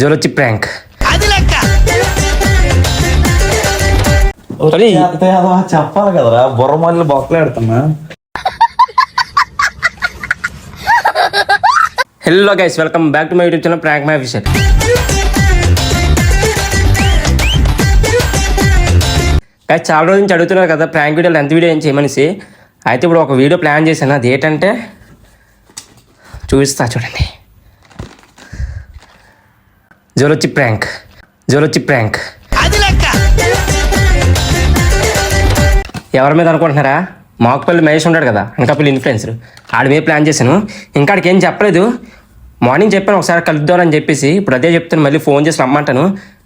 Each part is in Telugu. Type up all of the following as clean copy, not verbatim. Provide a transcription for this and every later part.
జోలొచ్చి ప్రాంక్. చెప్పాలి కదరా, బుర్రమల్లి బొక్కలాడుతున్నా. Hello guys, welcome back to my YouTube channel prank my officer. Guys, చాలా రోజు నుంచి అడుగుతున్నారు కదా ప్రాంక్ వీడియోలు ఎంత వీడియో ఏం చేయమనేసి. అయితే ఇప్పుడు ఒక వీడియో ప్లాన్ చేశాను. అది ఏంటంటే చూపిస్తా చూడండి. జోలొచ్చి ప్రాంక్. ఎవరి మీద అనుకుంటున్నారా? మాకుపల్లి మహేష్ ఉంటాడు కదా, అనకాపల్లి ఇన్ఫ్లుయెన్సర్. ఆడి మీద ప్లాన్ చేశాను. ఇంకా ఆడికి ఏం చెప్పలేదు. మార్నింగ్ చెప్పాను ఒకసారి కలుద్దామని చెప్పేసి. ఇప్పుడు అదే చెప్తాను, మళ్ళీ ఫోన్ చేసి రమ్మంటాను.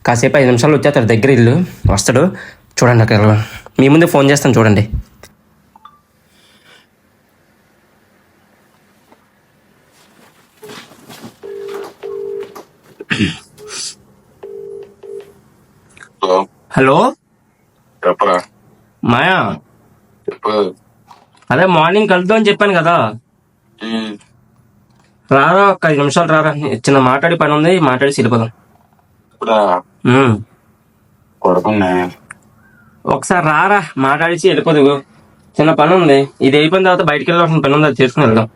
కాసేపు 5 నిమిషాలు వచ్చేస్తాడు, దగ్గర ఇల్లు వస్తాడు. చూడండి, అక్కడ మీ ముందే ఫోన్ చేస్తాను చూడండి. హలో చెప్పరా? మాయా, చెప్పు. అదే మార్నింగ్ కలుద్దాం అని చెప్పాను కదా. రారా, ఒక 5 నిమిషాలు రారా. చిన్న మాట్లాడి పని ఉంది, మాట్లాడి వెళ్ళిపోదాం. ఇప్పుడా? పడుకున్నా. ఒకసారి రారా, మాట్లాడేసి వెళ్ళిపోదు. చిన్న పని ఉంది, ఇది అయిపోయిన తర్వాత బయటికి వెళ్ళాల్సిన పని ఉంది, అది చేసుకుని వెళ్దాం.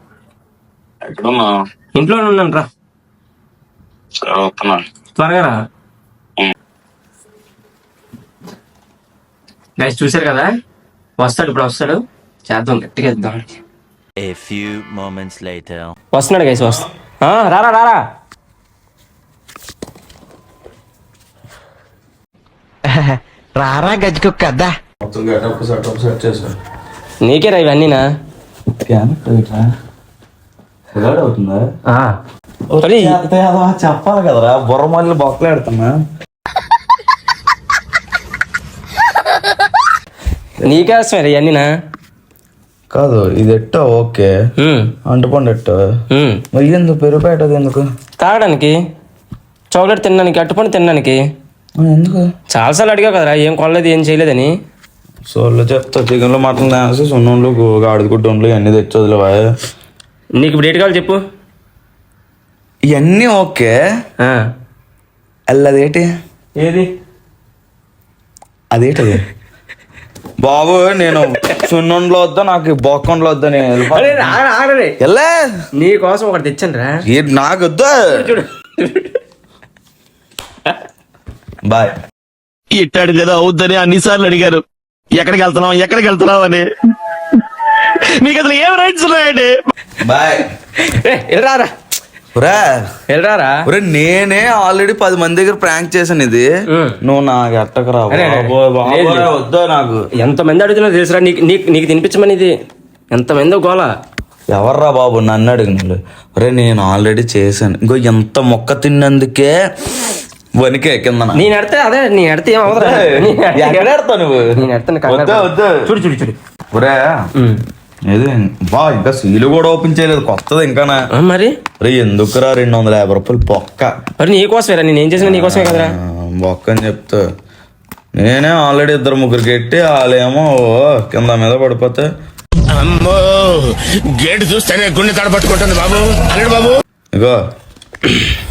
ఎక్కడున్నా? ఇంట్లోనే ఉన్నాను, రా. సరే, వస్తున్నా. త్వరగా రా. గైస్, చూసారు కదా, వస్తాడు ఇప్పుడు. వస్తాడు, చేద్దాం, గట్టిగా ఇద్దాం. A few moments later. వస్తున్నాడు గైస్, రారా రారా. రారా గజ్జుకు కదా. మొత్తం గెటప్ సెటప్ సెట్ చేశాను. నీకేరా ఇవన్నీనా? అవుతుందా? చెప్పాలి కదరా, బుర్రమల్లి బొక్కలాడుతున్నా. నీకేస్తారా ఇవన్నీనా? కాదు, ఇది ఎట్టో ఓకే, అంటుపండు ఎట్టో. మళ్ళీ ఎందుకు పెరిగిపోయేటది? ఎందుకు? తాగడానికి, చాక్లెట్ తినడానికి, అట్టుపండు తినడానికి. ఎందుకు? చాలాసార్లు అడిగావు కదరా, ఏం కొనలేదు ఏం చేయలేదని. సోళ్ళు చెప్తా, చికెన్లో మటన్ తినేసి సున్నుండ్లు గాడిద గుడ్డలు ఇవన్నీ తెచ్చోదులేవా. నీకు ఇప్పుడు ఏటి కావాలి చెప్పు. ఇవన్నీ ఓకే, అదేటి? ఏది? అదేటది బాబు? నేను సున్నుండ్లో వద్దా, నాకు బొక్కంలో వద్దా. నీ కోసం ఒకటి తెచ్చాను రా. నాకు వద్దా. బాయ్. ఇట్టాడు కదా అవుద్దని అన్నిసార్లు అడిగారు, ఎక్కడికి వెళ్తున్నావు అని. మీకు అసలు ఏం రైట్స్ ఉన్నాయండి? బాయ్. వెళ్ళరారా. నేనే ఆల్రెడీ 10 మంది దగ్గర ప్రాంక్ చేశాను. ఇది నువ్వు నాకు ఎట్టకరా వద్దా. నాకు ఎంతమంది అడుగుతున్నా తెలుసురా, నీకు తినిపించమని. ఇది ఎంతమంది గోళ. ఎవర్రా బాబు నన్ను అడిగిన? నేను ఆల్రెడీ చేశాను. ఇంకో ఎంత మొక్క తిన్నందుకే వనికే కింద. నేను ఎడితే అదే, నేను ఎడితే ఏమవుతా నువ్వు? నేను ఎడతాను. చూడు చూడు చూడు. ఏది బా, ఇంకా సీలు కూడా ఓపెన్ చేయలేదు, కొత్తది ఇంకానా. మరి ఎందుకురా 250 రూపాయలు బొక్క? మరి నీకోసమేరా, నేను ఏం చేసిన నీకోసమే కదరా. బొక్క అని చెప్తా. నేనే ఆల్రెడీ 2-3 గెట్టి, వాళ్ళేమో కింద మీద పడిపోతే. అమ్మో, గేట్ చూస్తేనే గుండె తడపట్టుకుంటుంది బాబు. అన్నాడు బాబు. ఇగో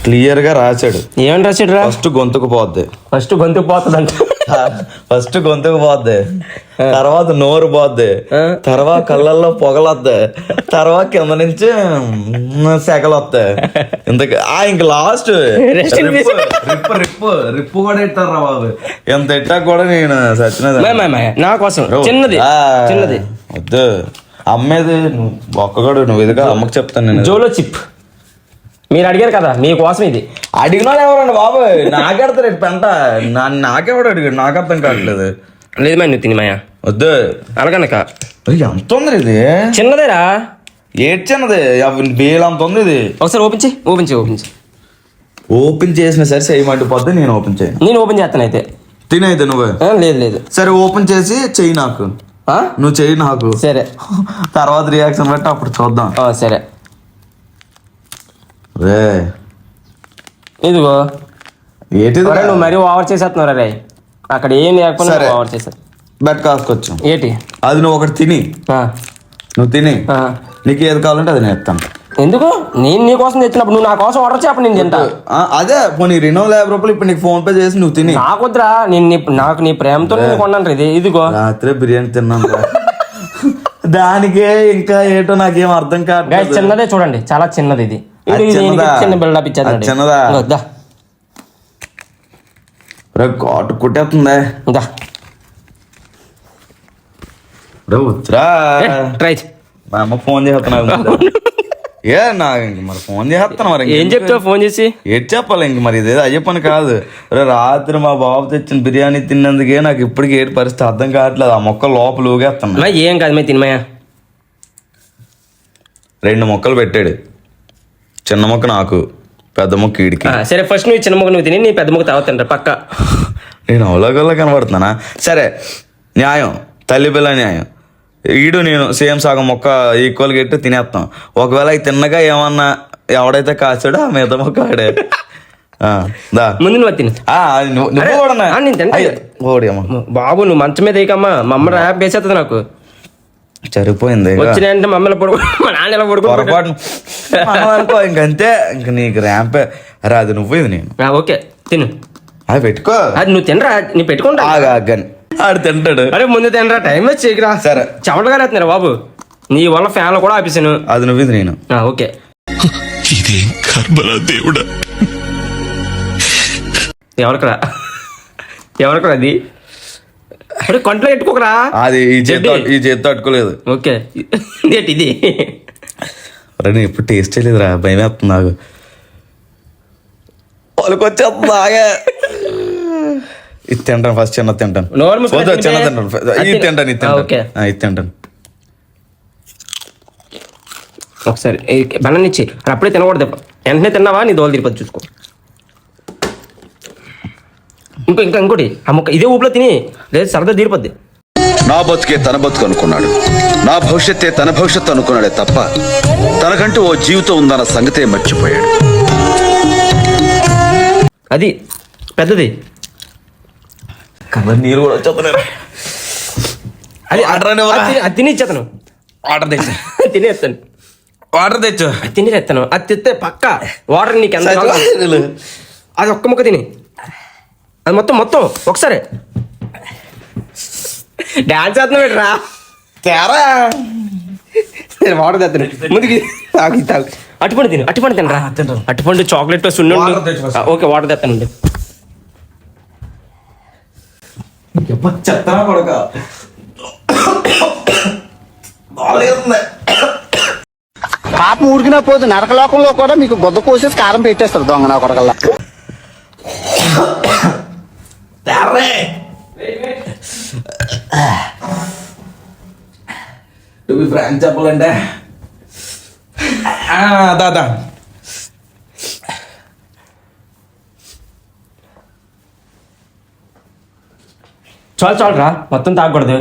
క్లియర్ గా రాశాడు. ఏమని రాశాడు రా? ఫస్ట్ గొంతుకు పోద్ది. ఫస్ట్ గొంతుకు పోతుంది, తర్వాత నోరు పోద్ది, తర్వాత కళ్ళల్లో పొగలొద్ది, తర్వాత కింద నుంచి సెగలు వస్తాయి. ఇంక లాస్ట్ రిప్పు కూడా ఇట్టారా బాబు. ఎంత ఇట్టా కూడా నేను సచ్చినది నా కోసం. చిన్నది చిన్నది వద్దు. అమ్మేది ఒక్కగాడు, నువ్వు ఇదిగా అమ్మకి చెప్తాను నేను. జోలో చిప్. మీరు అడిగారు కదా, మీకోసం ఇది. అడిగిన వాళ్ళు ఎవరండి బాబు? నాకెడతారు పెంట. నాకెవడు అడిగాడు? నాకు అర్థం కావట్లేదు. లేదు మా, నువ్వు తిని మాయా. వద్దు. అలాగనక ఎంత ఉంది ఇది? చిన్నదేరా. ఏడ్ చిన్నది, వేలంత ఉంది ఇది. ఒకసారి ఓపెన్ చేయి. ఓపెన్ చేసిన సరే చేయమంటే నేను ఓపెన్ చేయను. నేను ఓపెన్ చేస్తాను అయితే. తినైతే నువ్వు. లేదు. సరే ఓపెన్ చేసి చెయ్యి నాకు. నువ్వు చెయ్యి నాకు. సరే, తర్వాత రియాక్షన్ బట్టి అప్పుడు చూద్దాం. సరే. రే ఇదిగో. ఏంటి నువ్వు మరీ ఓవర్ చేసేస్తున్నారా రే? అక్కడ ఏం లేకపోతే ఓవర్ చేసారు. బెట్ కాసుకొచ్చు. ఏంటి? అది నువ్వు ఒకటి తిని, నువ్వు తిని, నీకు ఏది కావాలంటే అది నేను ఇస్తాను. ఎందుకు నేను నీ కోసం తెచ్చినప్పుడు నువ్వు నా కోసం ఆర్డర్ చెప్పు, నేను తింటా. అదే పోనీ 250 రూపాయలు ఇప్పుడు నీకు ఫోన్ పే చేసి నువ్వు తిని. నాకొద్దురా, నాకు నీ ప్రేమతో నేను కొన్నాను ఇది. ఇదిగో రాత్రే బిర్యానీ తిన్నాను దానికే ఇంకా ఏటో నాకేం అర్థం కాదు. చిన్నదే చూడండి, చాలా చిన్నది ఇది. చిన్న బిల్డప్ ఇచ్చేది. చిన్నదా వద్దా ఘాటు కొట్టేస్తుందా వచ్చరా ట్రై. మా అమ్మ ఫోన్ చేస్తున్నా ఏ నాకు ఇంక మరి ఫోన్ చేస్తాను మరి ఏం చెప్తావు ఫోన్ చేసి? ఏం చెప్పాలి ఇంక మరి ఇదేదో అయ్యే పని కాదు. రాత్రి మా బాబు తెచ్చిన బిర్యానీ తిన్నందుకే నాకు ఇప్పటికి ఏటి పరిస్థితి అర్థం కావట్లేదు. ఆ మొక్క లోపల ఊగేస్తున్నా. ఏం కాదు మేము తినమయ్యా. 2 మొక్కలు పెట్టాడు, చిన్న మొక్క నాకు, పెద్ద మొక్క ఈడికి. సరే ఫస్ట్ నువ్వు చిన్న మొక్క నువ్వు తిని నీ పెద్ద మొక్క తాగుతుంటా పక్క. నేను అవలాగల్లా కనబడుతున్నానా? సరే న్యాయం, తల్లి పిల్ల న్యాయం. ఈడు నేను సేమ్ సగం మొక్క ఈక్వల్గా ఎట్టు తినేస్తాం. ఒకవేళ అవి తిన్నగా ఏమన్నా ఎవడైతే కాచాడో ఆ మీద మొక్క ఆడే. ముందు నువ్వు తిను. నువ్వు కూడా నేను తింటా. బాబు నువ్వు మంచం మీద వేయకమ్మా, మా అమ్మ ర్యాప్ వేసేస్తుంది నాకు. సరిపోయింది వచ్చినాయంటే మమ్మల్ని పడుకో, మా నాన్న ఎలా పడుకో అనుకో. ఇంకంతే, ఇంక నీకు ర్యాంపే. అరే అది నువ్వు ఇది నేను. ఓకే తిను, అది పెట్టుకో. అది నువ్వు తినరా, నీ పెట్టుకుంటా. ఆగాని ఆడు తింటాడు. అరే ముందు తినరా, టైం వచ్చి చేయకురా. సరే చెమటగా రాస్తున్నారా బాబు, నీ వల్ల ఫ్యాన్లు కూడా ఆపేసాను. అది నువ్వు ఇది నేను. ఓకే ఇదేం కర్మరా దేవుడా. ఎవరికరా అది? అరే కొంట్లో పెట్టుకోకరా. అది ఈ చేతితో అట్టుకోలేదు. ఓకే ఇది అరే నేను ఎప్పుడు టేస్ట్ చేయలేదురా, భయం వేస్తుంది నాకు. వాళ్ళకి వచ్చేస్తుంది ఆగే. ఇది తింటాను ఫస్ట్, చిన్న తింటాను. చిన్న తింటాను, ఇది తింటాను, ఇది తింటాను, ఇది తింటాను. ఒకసారి బనాన్ని ఇచ్చి అప్పుడే తినకూడదు. వెంటనే తిన్నావా నీ దోలు తిరిపతి చూసుకో. ఇంకోటి ఆ మొక్క ఇదే ఊపిలో తిని, లేదు సరదా తీరిపోద్ది. నా బతుకే తన బతుకు అనుకున్నాడు, నా భవిష్యత్తే తన భవిష్యత్తు అనుకున్నాడే తప్ప తనకంటూ ఓ జీవితం ఉందన్న సంగతే మర్చిపోయాడు. అది పెద్దది నీరు కూడా వచ్చేస్తున్నారు. అది తిని ఇచ్చేతను. వాటర్ తెచ్చు, తినేస్తాను. వాటర్ తెచ్చు, తిని ఎత్తాను. అది తిస్తే పక్క వాటర్ నీకు ఎంత అది ఒక్క ముక్క తిని, అది మొత్తం ఒకసారి డాన్స్ చేస్తున్నాడు రా. తేరా వాటర్ తెస్తాను ముందుకి. తాగు అటుపండు తినరా. అటుపండు చాక్లెట్ సున్ను. ఓకే వాటర్ తెస్తానండి. చెత్తనా కొడక పాపం ఊరికినా పోదు, నరకలోకంలో కూడా మీకు గొద్ద కోసేసి కారం పెట్టేస్తారు దొంగ నా కొడకల్లా. ఫ్రాంక్ చెప్పాలంటే దాదా చాలు రా, మొత్తం తాగకూడదు.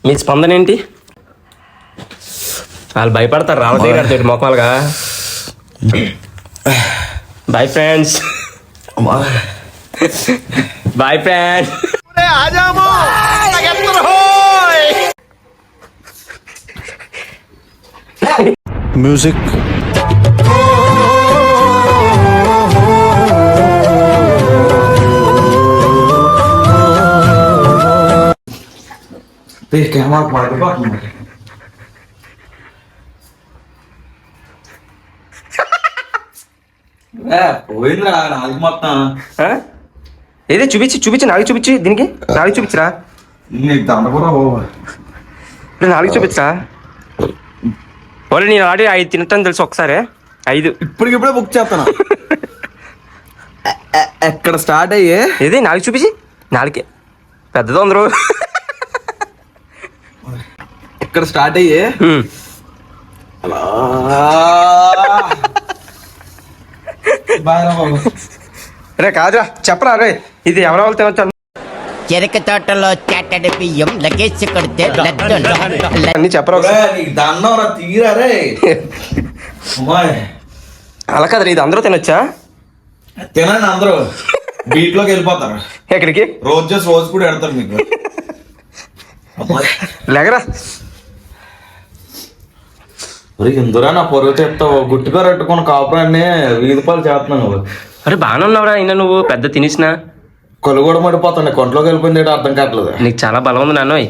మీ స్పందన ఏంటి? వాళ్ళు భయపడతారు రావదే కడతాడు మొక్కలుగా. Boy friends, boy friends. Music పోయిందిరా నాకు మొత్తం. ఏదే చూపించి నాలుగు చూపించి, దీనికి నాలుగు చూపించరా. నీకు దండకూర నాలుగు చూపించరా. వాళ్ళు నేను ఆల్రెడీ 5 తింటాను తెలుసు. ఒకసారి 5 ఇప్పటికిప్పుడే బుక్ చేస్తాను. ఎక్కడ స్టార్ట్ అయ్యే ఏది నాలుగు చూపించి, నాలుగే పెద్దదో అందరూ. ఇక్కడ స్టార్ట్ అయ్యే రే కాదురా చెప్పరా రే, ఇది ఎవరి వాళ్ళు తినొచ్చు. చెరుకు తోటలో చెట్టడి బియ్యం లగేజ్ కొడితే అన్ని చెప్పరా. దండం రా తీరా రే. అలా కదరా, ఇది అందరూ తినొచ్చా? తినండి అందరూ, బీట్లోకి వెళ్ళిపోతారు. ఎక్కడికి? రోజు కూడా పెడతారు మీకు. లేకరా. ఇందురా నా పొరుగు చెప్తావు గుట్టుగా పెట్టుకుని కాపురాన్ని వీధి పాలు చేస్తున్నాను నువ్వు. అరే బాగానే ఉన్నావురా అయినా నువ్వు పెద్ద తినేసినా. కొలు కూడా మడిపోతాను కొంట్లోకి వెళ్ళిపోయింది ఏంటో అర్థం కావట్లేదు. నీకు చాలా బలం ఉంది నాన్నోయ్.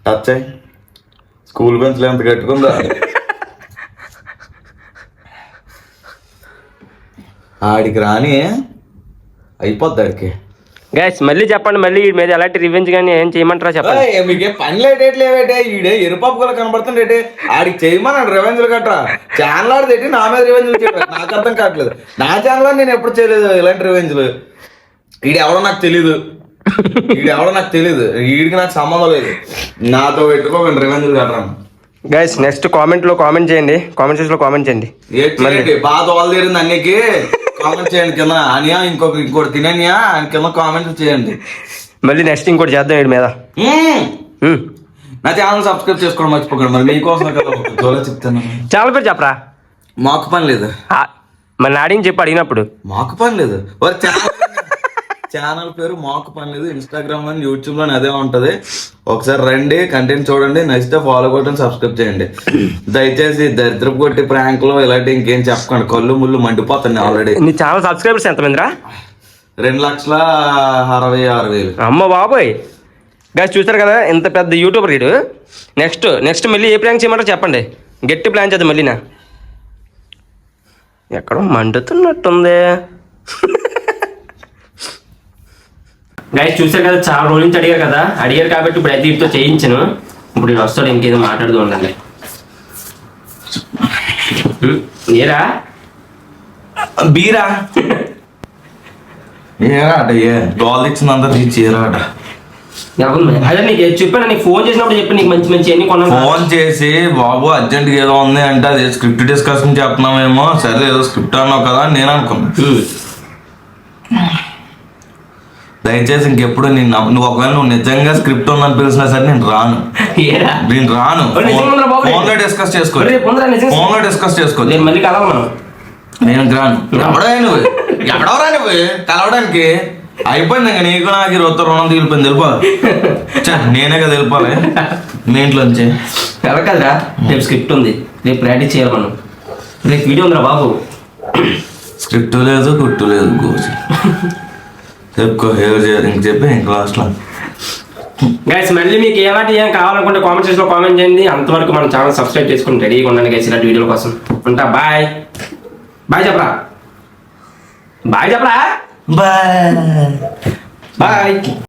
టచ్ అయ్యి స్కూల్ బెంచ్లో ఎంత కట్టుకుందా. ఆడికి రాని అయిపోద్ది ఆడికి. గైస్ మళ్ళీ చెప్పండి, మళ్ళీ వీడి మీద ఎలాంటి రివెంజ్ కానీ ఏం చేయమంటారా చెప్పండి. మీకే పని లేటేట్లేవేటే ఈడే ఎరుపాపు కూడా కనబడుతుండే ఆడికి చేయమన్నాడు రివెంజ్లు గట్రా. ఛానల్ ఆడితే నా మీద రివెంజ్లు చేయడం నాకు అర్థం కావట్లేదు. నా ఛానల్ నేను ఎప్పుడు చేయలేదు ఇలాంటి రివెంజ్లు. ఈడెవడో నాకు తెలీదు, వీడికి నాకు సంబంధం లేదు. నాతో పెట్టుకోకండి రివెంజ్లు గట్రా. గైస్ నెక్స్ట్ కామెంట్లో కామెంట్ చేయండి, కామెంట్ సెక్షన్లో కామెంట్ చేయండి. బాధ వాళ్ళు తీరింది అన్నికి కామెంట్ చేయండి కింద. అనియా ఇంకోటి తిననియా అని కింద కామెంట్ చేయండి. మళ్ళీ నెక్స్ట్ ఇంకోటి చేద్దాం వీడి మీద. నా ఛానల్ సబ్స్క్రైబ్ చేసుకోవడం మర్చిపోకండి. మరి మీకోసం కదా చెప్తాను. చాలా పేరు చెప్పరా. మాకు పని లేదు. మరి నాడిని చెప్పి అడిగినప్పుడు మాకు పని లేదు. ఛానల్ పేరు మాకు పని లేదు. ఇన్స్టాగ్రామ్ లో యూట్యూబ్ లో అదే ఉంటది. ఒకసారి రండి, కంటెంట్ చూడండి, నచ్చితే ఫాలో కొట్టండి, సబ్స్క్రైబ్ చేయండి. దయచేసి దరిద్రపు కొట్టి ప్రాంక్ లో ఇలాంటి ఇంకేం చెప్పకండి. కళ్ళు ముళ్ళు మండిపోతుంది. ఆల్రెడీ నీ ఛానల్ సబ్స్క్రైబర్స్ ఎంతమందిరా? 2,66,000. అమ్మ బాబోయ్. గైస్ చూస్తారు కదా ఇంత పెద్ద యూట్యూబర్ వీడు. నెక్స్ట్ మళ్ళీ ఏ ప్రాంక్ చేయమంటారో చెప్పండి, గట్టి ప్లాన్ చేద్దాం. మళ్ళీనా ఎక్కడో మండుతున్నట్టుంది. గైస్ చూసారు కదా, చాలా రోజుల నుంచి అడిగారు కాబట్టి ఇప్పుడు అయితే వీటితో చేయించాను. ఇప్పుడు నేను వస్తాడు, ఇంకేదో మాట్లాడుతూ ఉండండి. ఏరా బీరా ఏరా అట గోల్ ఇచ్చిందంతా తీసి ఏరా అట. అదే నీకు చెప్పాను, నీకు ఫోన్ చేసినప్పుడు చెప్పి నీకు మంచి మంచి అన్ని కొన్నాను. ఫోన్ చేసి బాబు అర్జెంట్ ఏదో ఉంది అంటే అది స్క్రిప్ట్ డిస్కషన్ చెప్తున్నామేమో. సరే ఏదో స్క్రిప్ట్ అన్నావు కదా అని నేను అనుకున్నా. దయచేసి ఇంకెప్పుడు నువ్వు ఒకవేళ నువ్వు నిజంగా స్క్రిప్ట్ ఉందని పిలిచినా సరే నేను రాను. ఫోన్ లో డిస్కస్ చేసుకో. మళ్ళీ కలవాలి మనం. నేను రాను. ఎవడవరా నువ్వు కలవడానికి? అయిపోయింది ఇంకా నీకు నాకు ఈరోజు రుణం తీలిపోయింది. వెళ్ళిపోవాలి. నేనే కదా వెళ్ళిపోవాలి మీ ఇంట్లోంచి. కదరా రేపు స్క్రిప్ట్ ఉంది, రేపు ప్రాక్టీస్ చేయాలి మనం. రేపు వీడియో ఉందిరా బాబు. స్క్రిప్ట్ లేదు, గుట్టు లేదు, గోసి చెప్పుకో ఏదో చేయాలి. ఇంక చెప్పి ఇంక లాస్ట్లో గైస్ మళ్ళీ మీకు ఏం కావాలనుకుంటే కామెంట్ సెక్షన్లో కామెంట్ చేయండి. అంతవరకు మన ఛానల్ సబ్స్క్రైబ్ చేసుకుని రెడీగా ఉండండి గైస్ ఇలాంటి వీడియోల కోసం. ఉంటా. బాయ్ చెప్పరా. బాయ్.